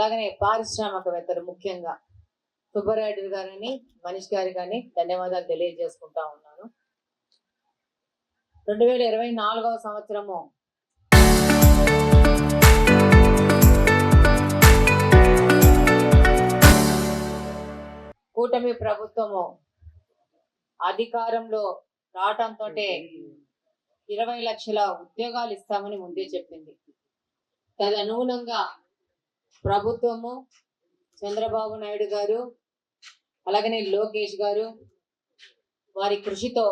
అలాగనే పారిశ్రామికవేత్తలు ముఖ్యంగా సుబ్బరాయుడు గారిని మనీష్ గారి కానీ ధన్యవాదాలు తెలియజేసుకుంటా ఉన్నాను. 2024వ సంవత్సరము కూటమి ప్రభుత్వము అధికారంలో రావటంతో 20 లక్షల ఉద్యోగాలు ఇస్తామని ముందే చెప్పింది. తదనుగుణంగా ప్రభుత్వము చంద్రబాబు నాయుడు గారు అలాగనే లోకేష్ గారు వారి కృషితో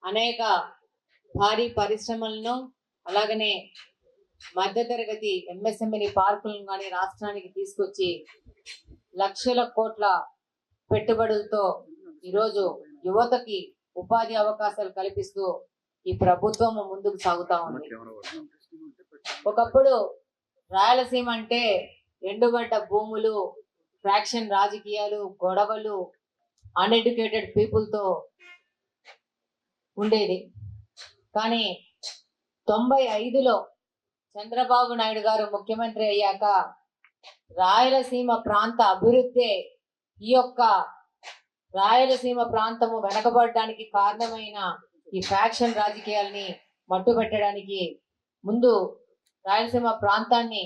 అనేక భారీ పరిశ్రమలను అలాగనే మధ్యతరగతి ఎంఎస్ఎంఈ పార్కులను కానీ రాష్ట్రానికి తీసుకొచ్చి లక్షల కోట్ల పెట్టుబడులతో ఈరోజు యువతకి ఉపాధి అవకాశాలు కల్పిస్తూ ఈ ప్రభుత్వం ముందుకు సాగుతా ఉంది. ఒకప్పుడు రాయలసీమ అంటే ఎండుబడ్డ భూములు, ఫ్రాక్షన్ రాజకీయాలు, గొడవలు, అన్ఎడ్యుకేటెడ్ పీపుల్తో ఉండేది. కానీ 95లో చంద్రబాబు నాయుడు గారు ముఖ్యమంత్రి అయ్యాక రాయలసీమ ప్రాంత అభివృద్ధి ఈ యొక్క రాయలసీమ ప్రాంతము వెనకబడడానికి కారణమైన ఈ ఫ్యాక్షన్ రాజకీయాల్ని మట్టుబెట్టడానికి ముందు రాయలసీమ ప్రాంతాన్ని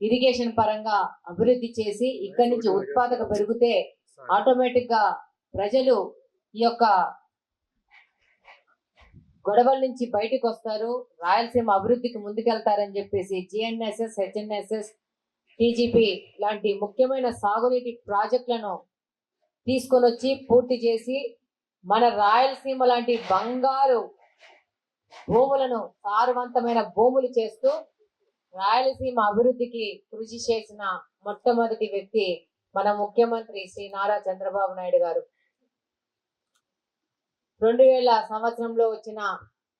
ఇరిగేషన్ పరంగా అభివృద్ధి చేసి ఇక్కడి నుంచి ఉత్పాదక పెరిగితే ఆటోమేటిక్ గా ప్రజలు ఈ యొక్క గొడవల నుంచి బయటకు వస్తారు, రాయలసీమ అభివృద్ధికి ముందుకెళ్తారని చెప్పేసి జిఎన్ఎస్ఎస్, హెచ్ఎన్ఎస్ఎస్, టీజీపీ లాంటి ముఖ్యమైన సాగునీటి ప్రాజెక్టులను తీసుకొని వచ్చి పూర్తి చేసి మన రాయలసీమ లాంటి బంగారు భూములను సారవంతమైన భూములు చేస్తూ రాయలసీమ అభివృద్ధికి కృషి చేసిన మొట్టమొదటి వ్యక్తి మన ముఖ్యమంత్రి శ్రీ నారా చంద్రబాబు నాయుడు గారు. 2000 సంవత్సరంలో వచ్చిన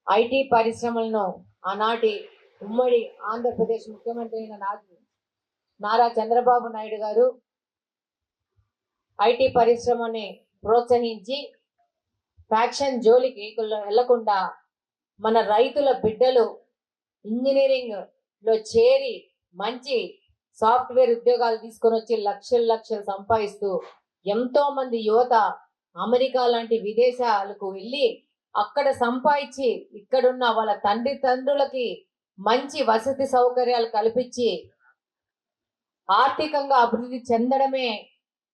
ఐటీ పరిశ్రమలను ఆనాటి ఉమ్మడి ఆంధ్రప్రదేశ్ ముఖ్యమంత్రి అయిన నారా చంద్రబాబు నాయుడు గారు ఐటీ పరిశ్రమని ప్రోత్సహించి ఫ్యాక్షన్ జోలికి వెళ్లకుండా మన రైతుల బిడ్డలు ఇంజనీరింగ్ లో చేరి మంచి సాఫ్ట్వేర్ ఉద్యోగాలు తీసుకొని వచ్చి లక్షలు సంపాదిస్తూ ఎంతో మంది యువత అమెరికా లాంటి విదేశాలకు వెళ్ళి అక్కడ సంపాదించి ఇక్కడున్న వాళ్ళ తండ్రులకి మంచి వసతి సౌకర్యాలు కల్పించి ఆర్థికంగా అభివృద్ధి చెందడమే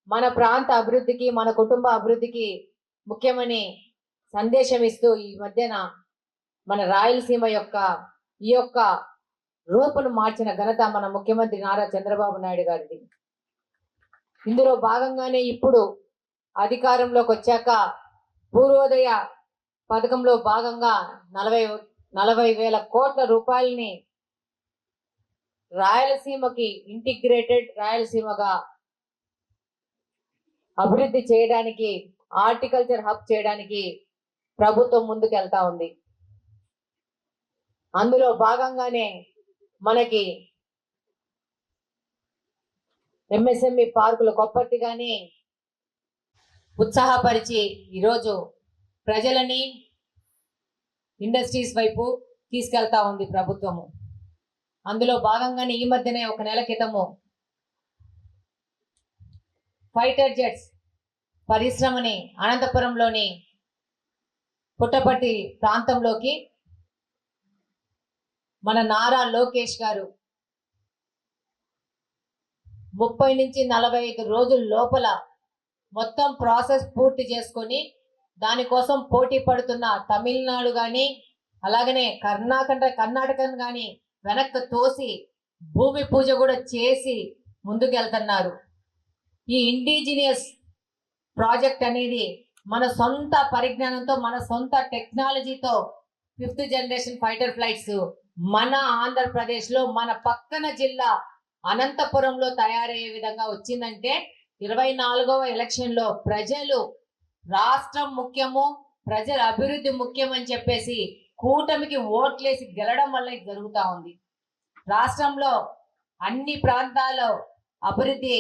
మన ప్రాంత అభివృద్ధికి, మన కుటుంబ అభివృద్ధికి ముఖ్యమని సందేశం ఇస్తూ ఈ మధ్యన మన రాయలసీమ ఈ యొక్క రూపును మార్చిన ఘనత మన ముఖ్యమంత్రి నారా చంద్రబాబు నాయుడు గారిది. ఇందులో భాగంగానే ఇప్పుడు అధికారంలోకి వచ్చాక పూర్వోదయ పథకంలో భాగంగా 40,000 కోట్ల రూపాయలని రాయలసీమకి ఇంటిగ్రేటెడ్ రాయలసీమగా అభివృద్ధి చేయడానికి, హార్టికల్చర్ హబ్ చేయడానికి ప్రభుత్వం ముందుకు వెళ్తా ఉంది. అందులో భాగంగానే మనకి ఎంఎస్ఎంఈ పార్కులు కొప్పర్తి కానీ ఉత్సాహపరిచి ఈరోజు ప్రజలని ఇండస్ట్రీస్ వైపు తీసుకెళ్తా ఉంది ప్రభుత్వము. అందులో భాగంగానే ఈ మధ్యనే ఒక నెల క్రితము ఫైటర్ జెట్స్ పరిశ్రమని అనంతపురంలోని పుట్టపర్తి ప్రాంతంలోకి మన నారా లోకేష్ గారు 30 నుంచి 45 రోజుల లోపల మొత్తం ప్రాసెస్ పూర్తి చేసుకొని దానికోసం పోటీ పడుతున్న తమిళనాడు కానీ అలాగనే కర్ణాటకను కానీ వెనక్కి తోసి భూమి పూజ కూడా చేసి ముందుకెళ్తున్నారు. ఈ ఇండిజినియస్ ప్రాజెక్ట్ అనేది మన సొంత పరిజ్ఞానంతో, మన సొంత టెక్నాలజీతో 5th జనరేషన్ ఫైటర్ ఫ్లైట్స్ మన ఆంధ్రప్రదేశ్లో మన పక్కన జిల్లా అనంతపురంలో తయారయ్యే విధంగా వచ్చిందంటే 24వ ఎలక్షన్లో ప్రజలు రాష్ట్రం ముఖ్యము, ప్రజల అభివృద్ధి ముఖ్యం అని చెప్పేసి కూటమికి ఓట్లేసి గెలవడం వల్ల ఇది జరుగుతూ ఉంది. రాష్ట్రంలో అన్ని ప్రాంతాల్లో అభివృద్ధి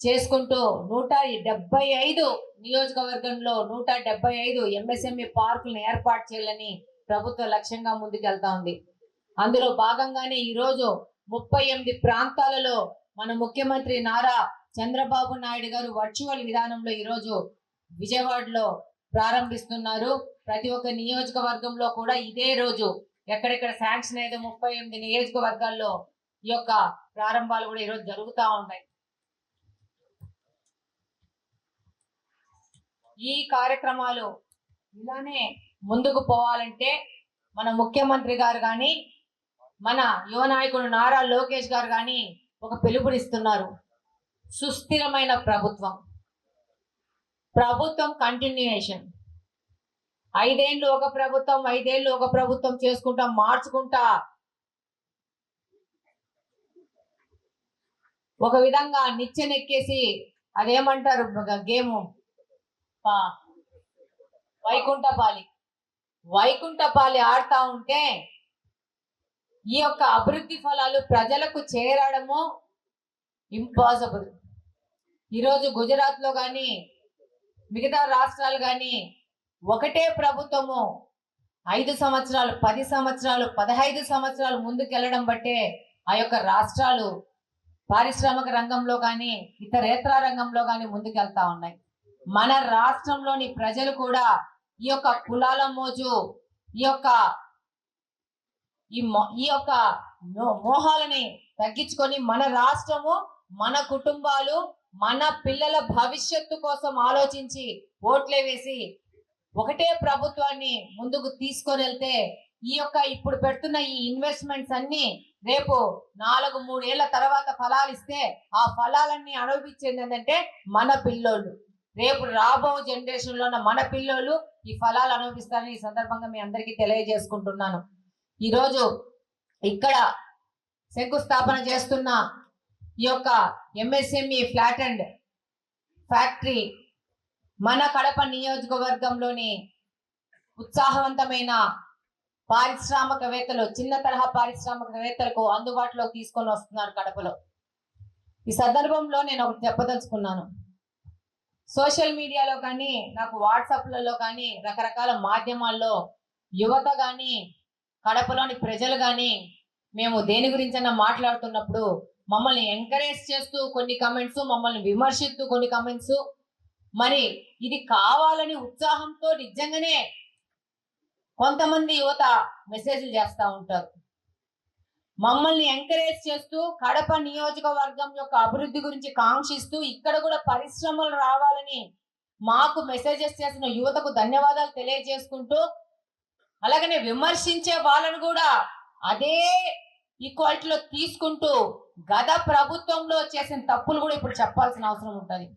చేసుకుంటూ 175 నియోజకవర్గంలో 175 ఎంఎస్ఎంఈ పార్కులను ఏర్పాటు చేయాలని ప్రభుత్వ లక్ష్యంగా ముందుకెళ్తా ఉంది. అందులో భాగంగానే ఈరోజు 38 ప్రాంతాలలో మన ముఖ్యమంత్రి నారా చంద్రబాబు నాయుడు గారు వర్చువల్ విధానంలో ఈరోజు విజయవాడలో ప్రారంభిస్తున్నారు. ప్రతి ఒక్క నియోజకవర్గంలో కూడా ఇదే రోజు ఎక్కడెక్కడ శాంక్షన్ అయితే 38 నియోజకవర్గాల్లో ఈ యొక్క ప్రారంభాలు కూడా ఈరోజు జరుగుతూ ఉన్నాయి. ఈ కార్యక్రమాలు ఇలానే ముందుకు పోవాలంటే మన ముఖ్యమంత్రి గారు కానీ మన యువ నాయకుడు నారా లోకేష్ గారు కానీ ఒక పిలుపునిస్తున్నారు. సుస్థిరమైన ప్రభుత్వం కంటిన్యూయేషన్. 5 ఏళ్ళు ఒక ప్రభుత్వం 5 ఏళ్ళు ఒక ప్రభుత్వం చేసుకుంటా మార్చుకుంటా ఒక విధంగా నిచ్చెనెక్కేసి అదేమంటారు గేము వైకుంఠపాలి ఆడుతా ఉంటే ఈ యొక్క అభివృద్ధి ఫలాలు ప్రజలకు చేరడము ఇంపాసిబుల్. ఈరోజు గుజరాత్ లో కానీ మిగతా రాష్ట్రాలు కానీ ఒకటే ప్రభుత్వము 5 సంవత్సరాలు 10 సంవత్సరాలు 15 సంవత్సరాలు ముందుకెళ్లడం బట్టే ఆ యొక్క రాష్ట్రాలు పారిశ్రామిక రంగంలో కానీ ఇతరేతర రంగంలో కానీ ముందుకెళ్తా ఉన్నాయి. మన రాష్ట్రంలోని ప్రజలు కూడా ఈ యొక్క కులాల మోజు ఈ యొక్క మోహాలని తగ్గించుకొని మన రాష్ట్రము మన కుటుంబాలు మన పిల్లల భవిష్యత్తు కోసం ఆలోచించి ఓట్లే వేసి ఒకటే ప్రభుత్వాన్ని ముందుకు తీసుకొని వెళ్తే ఈ యొక్క ఇప్పుడు పెడుతున్న ఈ ఇన్వెస్ట్మెంట్స్ అన్ని రేపు 4-3 ఏళ్ల తర్వాత ఫలాలు ఇస్తే ఆ ఫలాలన్నీ అనుభవించేది ఏంటంటే మన పిల్లోళ్ళు. రేపు రాబో జనరేషన్ లో మన పిల్లోళ్ళు ఈ ఫలాలు అనుభవిస్తారని ఈ సందర్భంగా మీ అందరికీ తెలియజేసుకుంటున్నాను. ఈరోజు ఇక్కడ శంకుస్థాపన చేస్తున్న ఈ యొక్క MSME ఫ్లాట్ అండ్ ఫ్యాక్టరీ మన కడప నియోజకవర్గంలోని ఉత్సాహవంతమైన పారిశ్రామికవేత్తలు చిన్న తరహా పారిశ్రామికవేత్తలకు అందుబాటులో తీసుకొని వస్తున్నారు కడపలో. ఈ సందర్భంలో నేను ఒకటి చెప్పదలుచుకున్నాను. సోషల్ మీడియాలో కానీ నాకు వాట్సాప్లలో కానీ రకరకాల మాధ్యమాల్లో యువత కానీ కడపలోని ప్రజలు కానీ మేము దేని గురించైనా మాట్లాడుతున్నప్పుడు మమ్మల్ని ఎంకరేజ్ చేస్తూ కొన్ని కమెంట్స్, మమ్మల్ని విమర్శిస్తూ కొన్ని కమెంట్స్, మరి ఇది కావాలని ఉత్సాహంతో నిజంగానే కొంతమంది యువత మెసేజ్లు చేస్తూ ఉంటారు. మమ్మల్ని ఎంకరేజ్ చేస్తూ కడప నియోజకవర్గం యొక్క అభివృద్ధి గురించి కాంక్షిస్తూ ఇక్కడ కూడా పరిశ్రమలు రావాలని మాకు మెసేజెస్ చేసిన యువతకు ధన్యవాదాలు తెలియజేసుకుంటూ, అలాగనే విమర్శించే వాళ్ళను కూడా అదే ఈక్వాలిటీలో తీసుకుంటూ గత ప్రభుత్వంలో చేసిన తప్పులు కూడా ఇప్పుడు చెప్పాల్సిన అవసరం ఉంటుంది.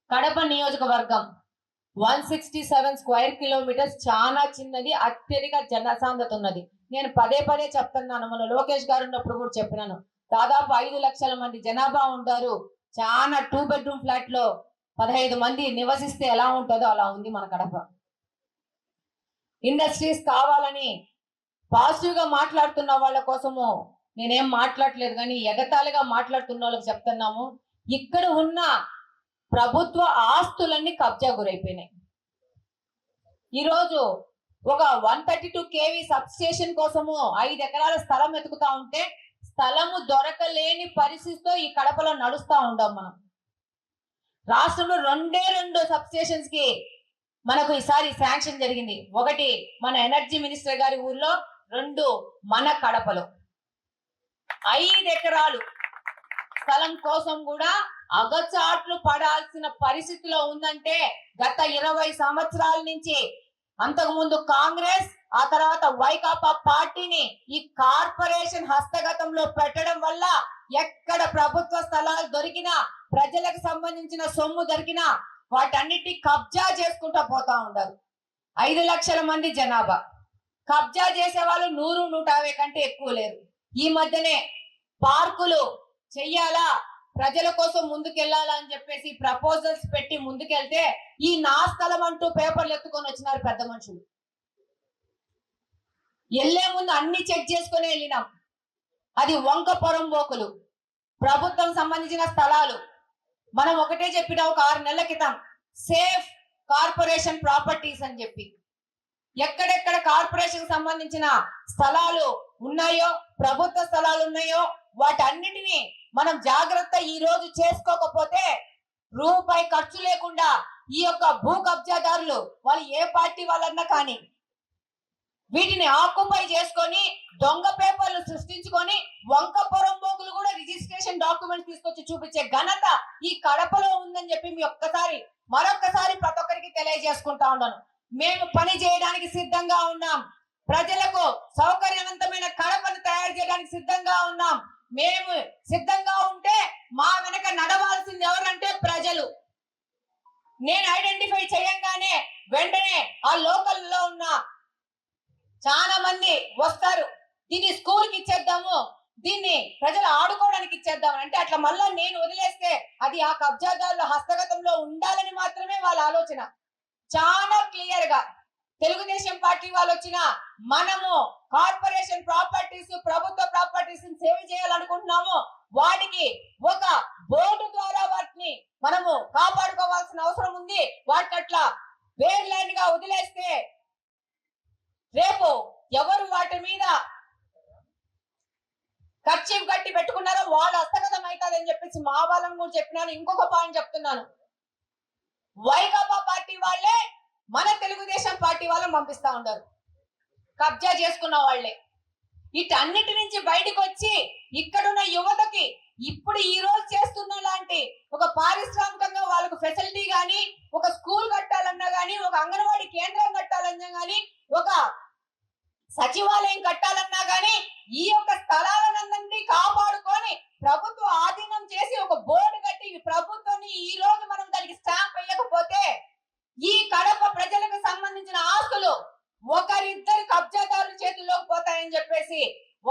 కడప నియోజకవర్గం 167 స్క్వేర్ కిలోమీటర్స్ చాలా చిన్నది, అత్యధిక జనసాంద్రత ఉన్నది. నేను పదే చెప్తున్నాను, మన లోకేష్ గారు ఉన్నప్పుడు కూడా చెప్పినాను. దాదాపు 5 లక్షల మంది జనాభా ఉంటారు. చాలా 2 బెడ్రూమ్ ఫ్లాట్ లో 15 మంది నివసిస్తే ఎలా ఉంటుందో అలా ఉంది మన కడప. ఇండస్ట్రీస్ కావాలని పాజిటివ్ గా మాట్లాడుతున్న వాళ్ళ కోసము నేనేం మాట్లాడలేదు, కానీ ఎగతాళిగా మాట్లాడుతున్న వాళ్ళకి చెప్తున్నాము, ఇక్కడ ఉన్న ప్రభుత్వ ఆస్తులన్నీ కబ్జా గురైపోయినాయి. ఈరోజు ఒక 132 kV సబ్ స్టేషన్ కోసము 5 ఎకరాల స్థలం వెతుకుతా ఉంటే స్థలము దొరకలేని పరిస్థితితో ఈ కడపలో నడుస్తా ఉంటాం మనం. రాష్ట్రంలో 2 సబ్ స్టేషన్స్ కి మనకు ఈసారి శాంక్షన్ జరిగింది. ఒకటి మన ఎనర్జీ మినిస్టర్ గారి ఊర్లో, 2 మన కడపలో. 5 ఎకరాలు స్థలం కోసం కూడా అగచాట్లు పడాల్సిన పరిస్థితిలో ఉందంటే గత 20 సంవత్సరాల నుంచి అంతకుముందు కాంగ్రెస్, ఆ తర్వాత వైకాపా పార్టీని ఈ కార్పొరేషన్ హస్తగతంలో పెట్టడం వల్ల ఎక్కడ ప్రభుత్వ స్థలాలు దొరికినా, ప్రజలకు సంబంధించిన సొమ్ము దొరికినా వాటన్నిటి కబ్జా చేసుకుంటూ పోతా ఉంటారు. 5 లక్షల మంది జనాభా, కబ్జా చేసే వాళ్ళు 100-150 కంటే ఎక్కువ లేరు. ఈ మధ్యనే పార్కులు చెయ్యాలా, ప్రజల కోసం ముందుకెళ్లాలా అని చెప్పేసి ప్రపోజల్స్ పెట్టి ముందుకెళ్తే ఈ నా స్థలం అంటూ పేపర్లు ఎత్తుకొని వచ్చినారు పెద్ద మనుషులు. వెళ్లే ముందు అన్ని చెక్ చేసుకుని వెళ్ళినాం. అది వంక పొరంబోకులు, ప్రభుత్వం సంబంధించిన స్థలాలు. మనం ఒకటే చెప్పిన ఒక 6 నెలల క్రితం సేఫ్ కార్పొరేషన్ ప్రాపర్టీస్ అని చెప్పి ఎక్కడెక్కడ కార్పొరేషన్ సంబంధించిన స్థలాలు ఉన్నాయో, ప్రభుత్వ స్థలాలు ఉన్నాయో వాటన్నిటిని మనం జాగ్రత్త ఈ రోజు చేసుకోకపోతే రూపాయి ఖర్చు లేకుండా ఈ యొక్క భూ కబ్జాదారులు వాళ్ళు ఏ పార్టీ వాళ్ళన్నా కానీ వీటిని ఆక్యుపై చేసుకొని దొంగ పేపర్లు సృష్టించుకొని వంకపురం బోగులు కూడా రిజిస్ట్రేషన్ డాక్యుమెంట్స్ తీసుకొచ్చి చూపించే ఘనత ఈ కడపలో ఉందని చెప్పి మరొక్కసారి ప్రతి ఒక్కరికి తెలియజేసుకుంటా ఉన్నాను. మేము పని చేయడానికి సిద్ధంగా ఉన్నాం. ప్రజలకు సౌకర్యవంతమైన కడపను తయారు చేయడానికి సిద్ధంగా ఉన్నాం. మేము సిద్ధంగా ఉంటే మా వెనక నడవాల్సింది ఎవరంటే ప్రజలు. నేను ఐడెంటిఫై చేయంగానే వెంటనే ఆ లోకల్లో ఉన్న చాలా మంది వస్తారు. దీన్ని స్కూల్ కి ఇచ్చేద్దాము, దీన్ని ప్రజలు ఆడుకోవడానికి ఇచ్చేద్దాం అంటే అట్లా మళ్ళా నేను వదిలేస్తే అది ఆ కబ్జాదారుల హస్తగతంలో ఉండాలని మాత్రమే వాళ్ళ ఆలోచన. చాలా క్లియర్ గా తెలుగుదేశం పార్టీ వాళ్ళు వచ్చిన మనము కార్పొరేషన్ ప్రాపర్టీస్, ప్రభుత్వ ప్రాపర్టీస్ సేవ్ చేయాలనుకుంటున్నాము. వాటికి ఒక బోర్డు ద్వారా వాటిని మనము కాపాడుకోవాల్సిన అవసరం ఉంది. వాటిని అట్లా వేర్లైన్ గా వదిలేస్తే రేపు ఎవరు వాటి మీద ఖర్చు కట్టి పెట్టుకున్నారో వాళ్ళ హస్తగతం అవుతుందని చెప్పేసి మా వాళ్ళని కూడా చెప్పినాను. ఇంకొక పాయింట్ చెప్తున్నాను, వైకాపా పార్టీ వాళ్ళే మన తెలుగుదేశం పార్టీ వాళ్ళని పంపిస్తా ఉంటారు, కబ్జా చేసుకున్న వాళ్ళే. వీటన్నిటి నుంచి బయటకు వచ్చి ఇక్కడున్న యువతకి ఇప్పుడు ఈ రోజు చేస్తున్న లాంటి ఒక పారిశ్రామికంగా వాళ్ళకు ఫెసిలిటీ గానీ, ఒక స్కూల్ కట్టాలన్నా గానీ, ఒక అంగన్వాడీ కేంద్రం కట్టాలన్నా గానీ, ఒక సచివాలయం కట్టాలన్నా గానీ ఈ యొక్క స్థలాలనందరినీ కాపాడుకొని ప్రభుత్వ ఆధీనం చేసి ఒక బోర్డు కట్టి ప్రభుత్వాన్ని ఈ రోజు మనం దానికి స్టాంప్ వేయకపోతే ఈ కడప ప్రజలకు సంబంధించిన ఆస్తులు ఒకరిద్దరు కబ్జాదారుల చేతుల్లోకి పోతాయని చెప్పేసి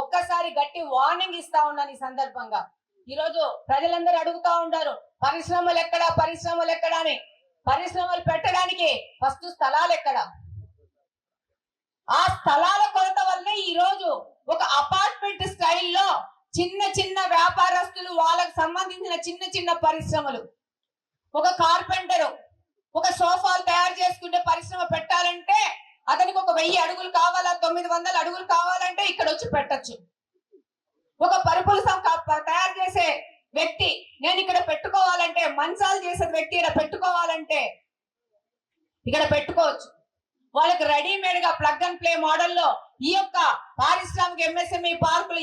ఒక్కసారి గట్టి వార్నింగ్ ఇస్తా ఉన్నాను. ఈ సందర్భంగా ఈరోజు ప్రజలందరూ అడుగుతా ఉంటారు, పరిశ్రమలు ఎక్కడా అని. పరిశ్రమలు పెట్టడానికి ఫస్ట్ స్థలాలు ఎక్కడ? ఆ స్థలాల కొరత వల్లే ఈ రోజు ఒక అపార్ట్మెంట్ స్టైల్లో చిన్న చిన్న వ్యాపారస్తులు, వాళ్ళకు సంబంధించిన చిన్న చిన్న పరిశ్రమలు, ఒక కార్పెంటరు ఒక సోఫాలు తయారు చేసుకుంటే పరిశ్రమ పెట్టాలంటే అతనికి ఒక 1000 అడుగులు కావాలా, 900 అడుగులు కావాలంటే ఇక్కడ వచ్చి పెట్టచ్చు. ఒక పరుపులు తయారు చేసే వ్యక్తి నేను ఇక్కడ పెట్టుకోవాలంటే, మంచాలు చేసే వ్యక్తి ఇక్కడ పెట్టుకోవాలంటే ఇక్కడ పెట్టుకోవచ్చు. వాళ్ళకి రెడీమేడ్ గా ప్లగ్ అండ్ ప్లే మోడల్లో ఈ యొక్క పారిశ్రామిక ఎంఎస్ఎంఈ పార్కులు,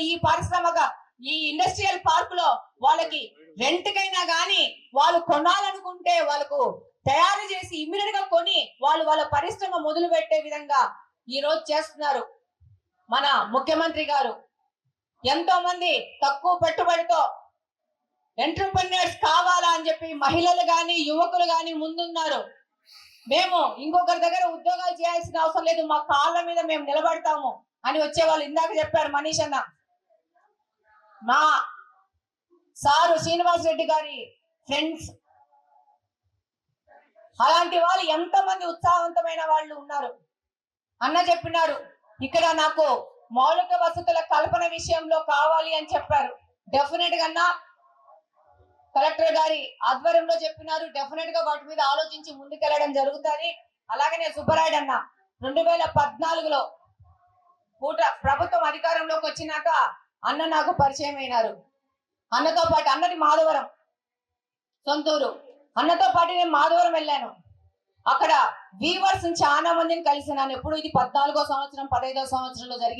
ఈ ఇండస్ట్రియల్ పార్కులో వాళ్ళకి రెంట్ కైనా గానీ వాళ్ళు కొనాలనుకుంటే వాళ్ళకు తయారు చేసి ఇమ్మీడియట్ గా కొని వాళ్ళ పరిశ్రమ మొదలు పెట్టే విధంగా ఈ రోజు చేస్తున్నారు మన ముఖ్యమంత్రి గారు. ఎంతో మంది తక్కువ పెట్టుబడితో ఎంటర్‌ప్రెన్యూర్స్ కావాలా అని చెప్పి మహిళలు గాని, యువకులు గాని ముందున్నారు. మేము ఇంకొకరి దగ్గర ఉద్యోగాలు చేయాల్సిన అవసరం లేదు, మా కాళ్ళ మీద మేము నిలబడతాము అని వచ్చేవాళ్ళు. ఇందాక చెప్పారు మనీష్ అన్న, మా సారు శ్రీనివాస్ రెడ్డి గారి ఫ్రెండ్స్, అలాంటి వాళ్ళు ఎంతమంది ఉత్సాహవంతమైన వాళ్ళు ఉన్నారు. అన్న చెప్పినారు, ఇక్కడ నాకు మౌలిక వసతుల కల్పన విషయంలో కావాలి అని చెప్పారు. డెఫినెట్ గా అన్న కలెక్టర్ గారి ఆధ్వర్యంలో చెప్పినారు, డెఫినెట్ గా వాటి మీద ఆలోచించి ముందుకెళ్లడం జరుగుతుంది. అలాగనే సుబ్బరాయుడు అన్న 2014లో ప్రభుత్వం అధికారంలోకి వచ్చినాక అన్న నాకు పరిచయం అయినారు. అన్నతో పాటు, అన్నది మాధవరం సొంతూరు, అన్నతో పాటు నేను మాధవరం వెళ్ళాను. అక్కడ వీవర్స్ చాలా మందిని కలిసినాను. ఎప్పుడు ఇది 14వ సంవత్సరం 15వ సంవత్సరంలో జరిగింది.